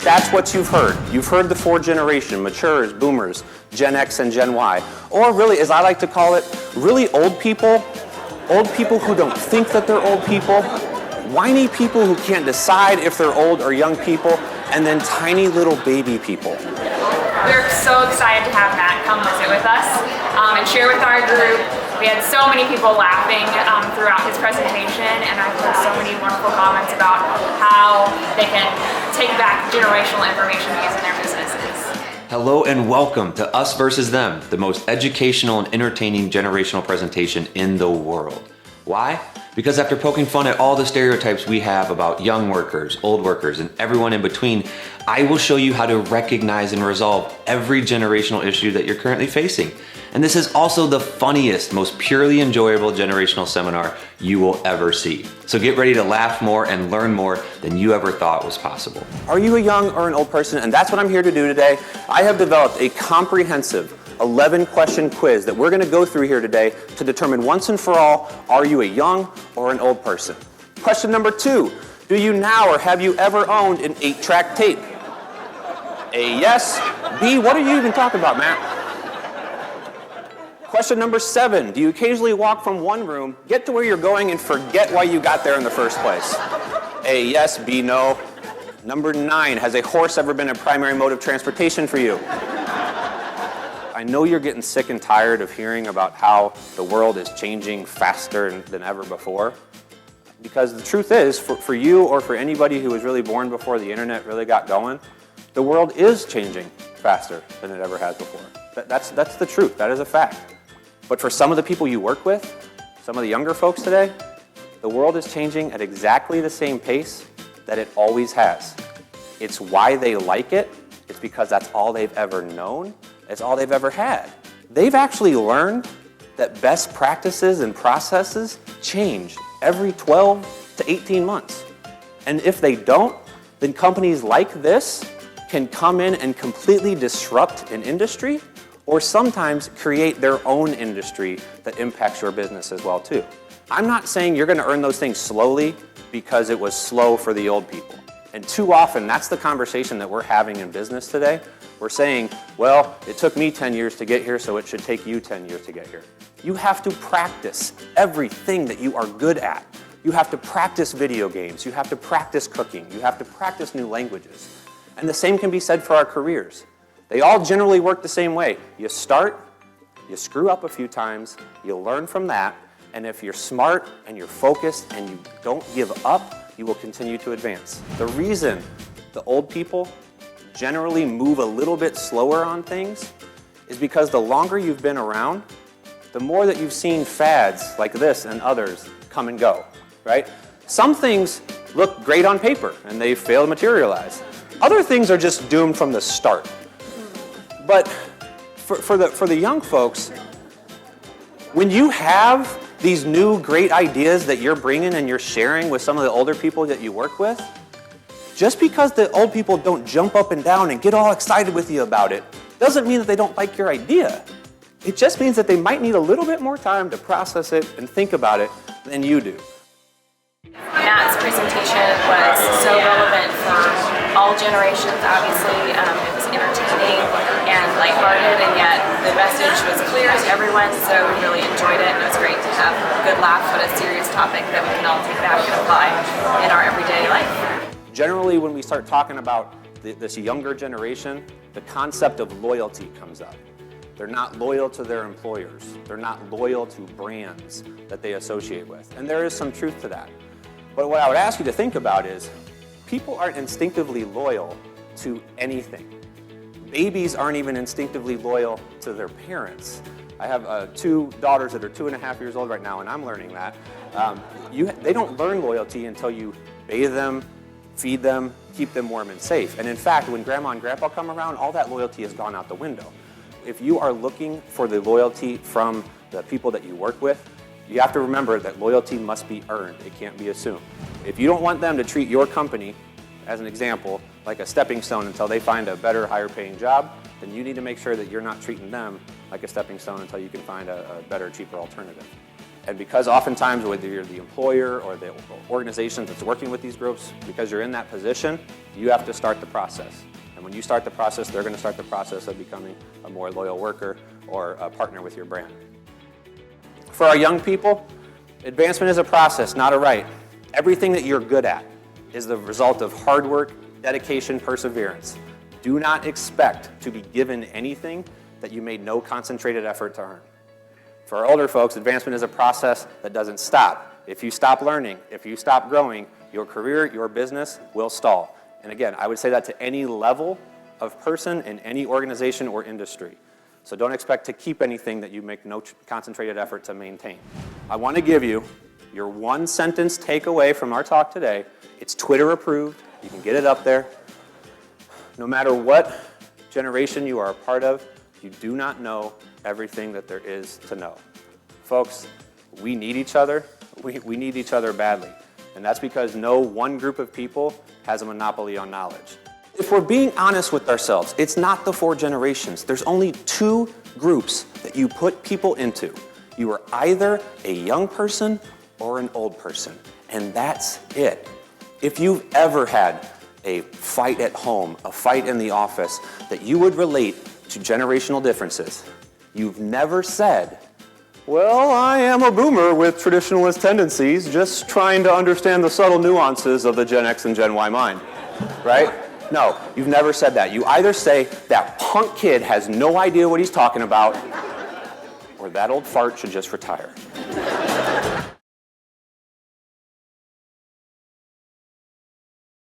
That's what you've heard. You've heard the four generations, matures, boomers, Gen X, and Gen Y. Or really, as I like to call it, really old people who don't think that they're old people, whiny people who can't decide if they're old or young people, and then tiny little baby people. We're so excited to have Matt come visit with us and share with our group. We had so many people laughing throughout his presentation, and I've heard so many wonderful comments about how they can take back generational information to use in their businesses. Hello and welcome to Us versus Them, the most educational and entertaining generational presentation in the world. Why? Because after poking fun at all the stereotypes we have about young workers, old workers, and everyone in between, I will show you how to recognize and resolve every generational issue that you're currently facing. And this is also the funniest, most purely enjoyable generational seminar you will ever see. So get ready to laugh more and learn more than you ever thought was possible. Are you a young or an old person? And that's what I'm here to do today. I have developed a comprehensive 11-question quiz that we're going to go through here today to determine once and for all, are you a young or an old person? Question number 2, do you now or have you ever owned an 8-track tape? A, yes. B, what are you even talking about, Matt? Question number 7, do you occasionally walk from one room, get to where you're going, and forget why you got there in the first place? A, yes. B, no. Number 9, has a horse ever been a primary mode of transportation for you? I know you're getting sick and tired of hearing about how the world is changing faster than ever before. Because the truth is, for you or for anybody who was really born before the internet really got going, the world is changing faster than it ever has before. That's the truth. That is a fact. But for some of the people you work with, some of the younger folks today, the world is changing at exactly the same pace that it always has. It's why they like it. It's because that's all they've ever known. It's all they've ever had. They've actually learned that best practices and processes change every 12 to 18 months. And if they don't, then companies like this can come in and completely disrupt an industry, or sometimes create their own industry that impacts your business as well too. I'm not saying you're going to earn those things slowly because it was slow for the old people. And too often, that's the conversation that we're having in business today. We're saying, well, it took me 10 years to get here, so it should take you 10 years to get here. You have to practice everything that you are good at. You have to practice video games. You have to practice cooking. You have to practice new languages. And the same can be said for our careers. They all generally work the same way. You start, you screw up a few times, you learn from that, and if you're smart and you're focused and you don't give up, you will continue to advance. The reason the old people generally move a little bit slower on things is because the longer you've been around, the more that you've seen fads like this and others come and go, right? Some things look great on paper and they fail to materialize. Other things are just doomed from the start. But for the young folks, when you have these new great ideas that you're bringing and you're sharing with some of the older people that you work with, just because the old people don't jump up and down and get all excited with you about it, doesn't mean that they don't like your idea. It just means that they might need a little bit more time to process it and think about it than you do. Matt's presentation was so relevant for all generations, obviously. It was entertaining and lighthearted, and yet the message was clear to everyone, so we really enjoyed it, and it was great to have a good laugh on a serious topic that we can all take back and apply in our everyday life. Generally, when we start talking about this younger generation, the concept of loyalty comes up. They're not loyal to their employers. They're not loyal to brands that they associate with. And there is some truth to that. But what I would ask you to think about is, people aren't instinctively loyal to anything. Babies aren't even instinctively loyal to their parents. I have 2 daughters that are 2.5 years old right now, and I'm learning that. They don't learn loyalty until you bathe them, feed them, keep them warm and safe. And in fact, when grandma and grandpa come around, all that loyalty has gone out the window. If you are looking for the loyalty from the people that you work with, you have to remember that loyalty must be earned. It can't be assumed. If you don't want them to treat your company, as an example, like a stepping stone until they find a better, higher paying job, then you need to make sure that you're not treating them like a stepping stone until you can find a better, cheaper alternative. And because oftentimes, whether you're the employer or the organization that's working with these groups, because you're in that position, you have to start the process. And when you start the process, they're going to start the process of becoming a more loyal worker or a partner with your brand. For our young people, advancement is a process, not a right. Everything that you're good at is the result of hard work, dedication, perseverance. Do not expect to be given anything that you made no concentrated effort to earn. For our older folks, advancement is a process that doesn't stop. If you stop learning, if you stop growing, your career, your business will stall. And again, I would say that to any level of person in any organization or industry. So don't expect to keep anything that you make no concentrated effort to maintain. I want to give you your one sentence takeaway from our talk today. It's Twitter approved. You can get it up there. No matter what generation you are a part of, you do not know everything that there is to know. Folks, we need each other. We need each other badly. And that's because no one group of people has a monopoly on knowledge. If we're being honest with ourselves, it's not the 4 generations. There's only 2 groups that you put people into. You are either a young person or an old person, and that's it. If you've ever had a fight at home, a fight in the office, that you would relate to generational differences, you've never said, well, I am a boomer with traditionalist tendencies, just trying to understand the subtle nuances of the Gen X and Gen Y mind, right? No, you've never said that. You either say, that punk kid has no idea what he's talking about, or that old fart should just retire.